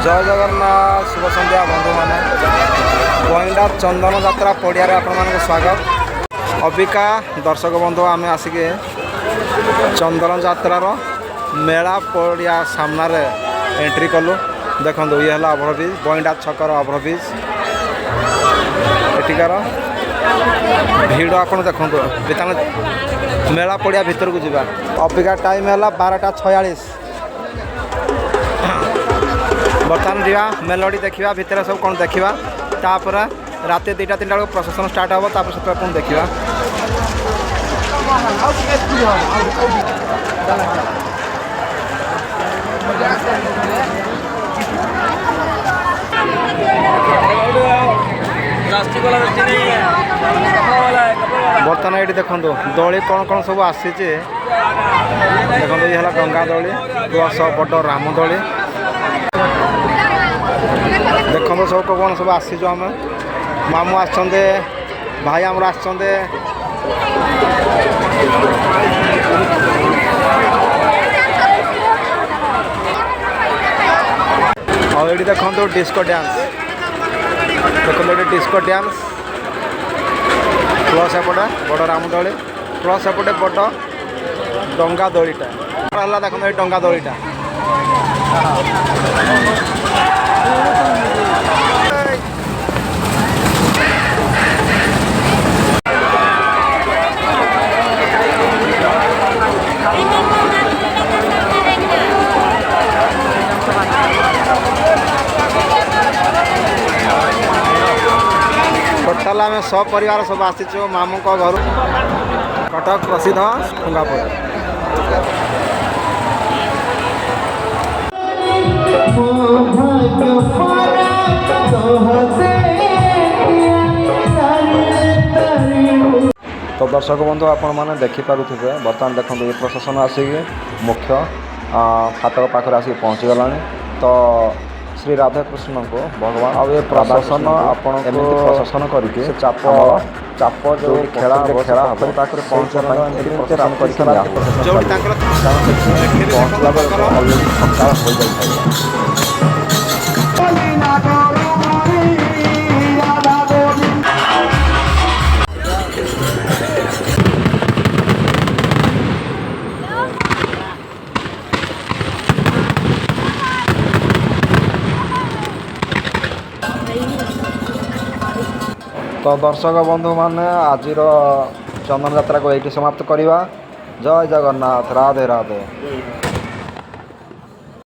जय जगन्नाथ शुभ संध्या बंधु मैंने बइंडा चंदन यात्रा पड़िया आपण स्वागत। अबिका दर्शक बंधु आम आसिक चंदन यात्रार मेला पड़िया सामना रे एंट्री कलु। देखो ये है ओभरब्रिज बइंडा छकर ओभरब्रिज एटिकार भिड़ आपड़ देखो मेला पड़िया भितर को जावा। अबिका टाइम है 12:46 बर्तमान जा मेलोडी देखा भितर सब कौन देखा तापर रात 2-3 बेलू प्रसेसन स्टार्ट हम तापर से पुणी देखा। बर्तमान ये देखो दली कौन कौन सब आसी देखो ये है गंगा दली प्लस बड़ राम दली देखो सब कौन सब आसीचु आम मामू आसते भाई आमर आसते और ये देखो डिस्को डांस देखो ये डिस्को डांस प्लस एपटे बड़ राम दली प्लस एपटे बड़ डंगा दलीटा है देखो ये डंगा दलीटा टोटाल आम सब परिवार सब आसीचु मामू घर कटक प्रसिद्ध ठुंगापुर। तो दर्शक बंधु आपण मैंने देखिपे बर्तमान देखो ये प्रशासन आसिक मुख्य फाटक पाखे आसिक पहुँची गला। तो श्री राधाकृष्ण को भगवान आउ ये प्रशासन आपण प्रशासन करके चाप चाप जो खेला खेला हम पाखे पहुँचा तो दर्शक बंधु माने आज चंदन यात्रा को ये समाप्त करवा। जय जगन्नाथ राधे राधे।